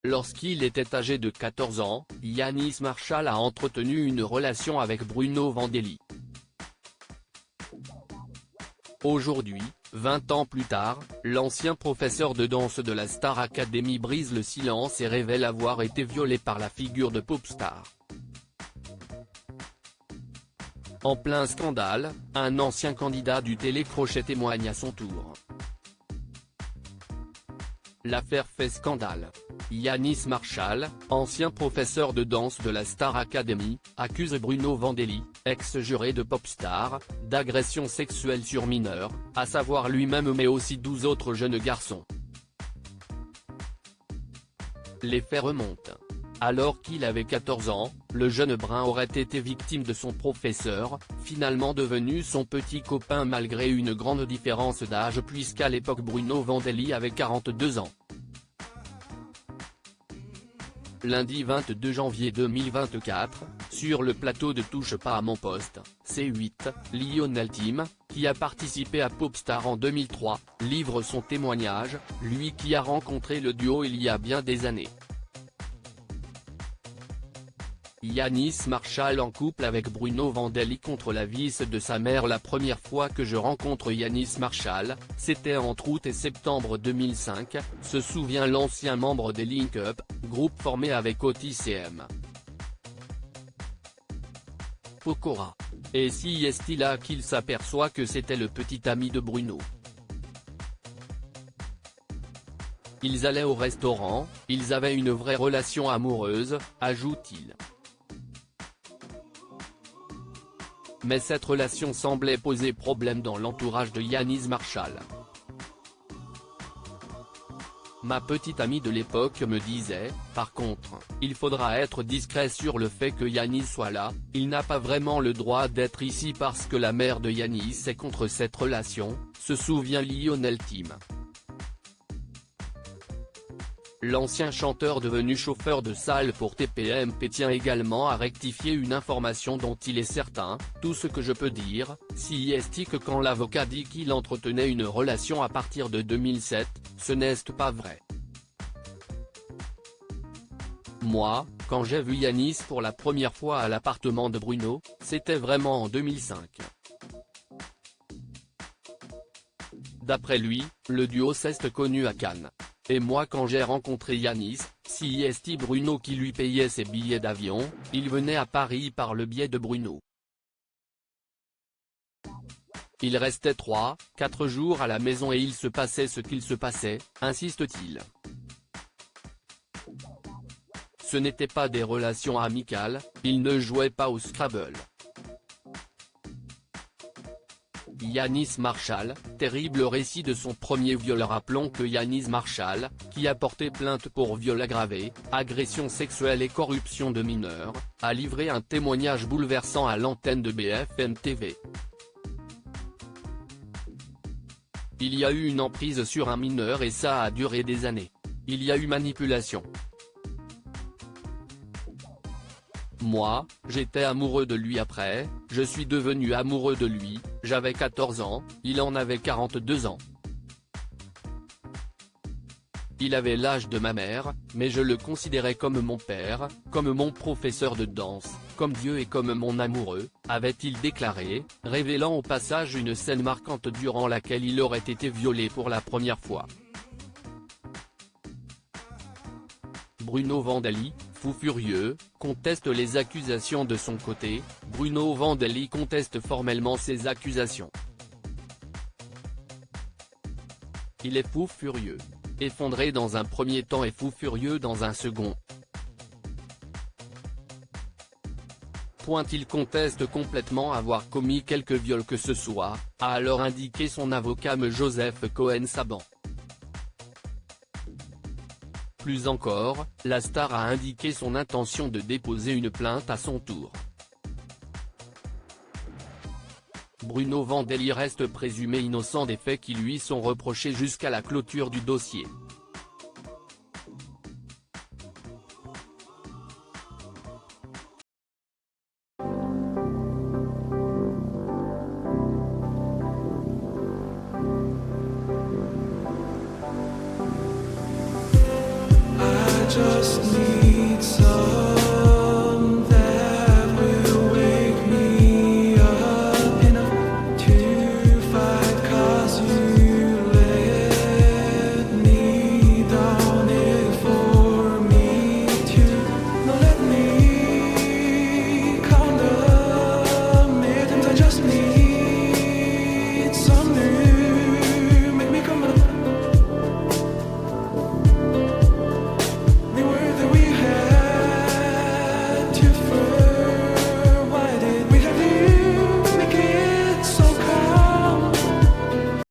Lorsqu'il était âgé de 14 ans, Yanis Marshall a entretenu une relation avec Bruno Vandelli. Aujourd'hui, 20 ans plus tard, l'ancien professeur de danse de la Star Academy brise le silence et révèle avoir été violé par la figure de Popstar. En plein scandale, un ancien candidat du télécrochet témoigne à son tour. L'affaire fait scandale. Yanis Marshall, ancien professeur de danse de la Star Academy, accuse Bruno Vandelli, ex-juré de Popstar, d'agression sexuelle sur mineurs, à savoir lui-même mais aussi 12 autres jeunes garçons. Les faits remontent. Alors qu'il avait 14 ans, le jeune brun aurait été victime de son professeur, finalement devenu son petit copain malgré une grande différence d'âge puisqu'à l'époque Bruno Vandelli avait 42 ans. Lundi 22 janvier 2024, sur le plateau de Touche pas à mon poste, C8, Lionel Tim, qui a participé à Popstar en 2003, livre son témoignage, lui qui a rencontré le duo il y a bien des années. Yanis Marshall en couple avec Bruno Vandelli contre la vis de sa mère. La première fois que je rencontre Yanis Marshall, c'était entre août et septembre 2005, se souvient l'ancien membre des Link Up, groupe formé avec Otis et M. Pokora. Et si est-il là qu'il s'aperçoit que c'était le petit ami de Bruno. Ils allaient au restaurant, ils avaient une vraie relation amoureuse, ajoute-t-il. Mais cette relation semblait poser problème dans l'entourage de Yanis Marshall. Ma petite amie de l'époque me disait, par contre, il faudra être discret sur le fait que Yanis soit là, il n'a pas vraiment le droit d'être ici parce que la mère de Yanis est contre cette relation, se souvient Lionel Tim. L'ancien chanteur devenu chauffeur de salle pour TPMP tient également à rectifier une information dont il est certain, tout ce que je peux dire, si est que quand l'avocat dit qu'il entretenait une relation à partir de 2007, ce n'est pas vrai. Moi, quand j'ai vu Yanis pour la première fois à l'appartement de Bruno, c'était vraiment en 2005. D'après lui, le duo s'est connu à Cannes. Et moi quand j'ai rencontré Yanis, si est Bruno qui lui payait ses billets d'avion, il venait à Paris par le biais de Bruno. Il restait 3-4 jours à la maison et il se passait ce qu'il se passait, insiste-t-il. Ce n'était pas des relations amicales, il ne jouait pas au Scrabble. Yanis Marshall, terrible récit de son premier viol. Rappelons que Yanis Marshall, qui a porté plainte pour viol aggravé, agression sexuelle et corruption de mineurs, a livré un témoignage bouleversant à l'antenne de BFM TV. Il y a eu une emprise sur un mineur et ça a duré des années. Il y a eu manipulation. Moi, j'étais amoureux de lui après, je suis devenu amoureux de lui, j'avais 14 ans, il en avait 42 ans. Il avait l'âge de ma mère, mais je le considérais comme mon père, comme mon professeur de danse, comme Dieu et comme mon amoureux, avait-il déclaré, révélant au passage une scène marquante durant laquelle il aurait été violé pour la première fois. Bruno Vandelli, fou furieux, conteste les accusations de son côté. Bruno Vandelli conteste formellement ces accusations. Il est fou furieux. Effondré dans un premier temps et fou furieux dans un second. Il conteste complètement avoir commis quelque viol que ce soit, a alors indiqué son avocat M. Joseph Cohen-Saban. Plus encore, la star a indiqué son intention de déposer une plainte à son tour. Bruno Vandelli reste présumé innocent des faits qui lui sont reprochés jusqu'à la clôture du dossier.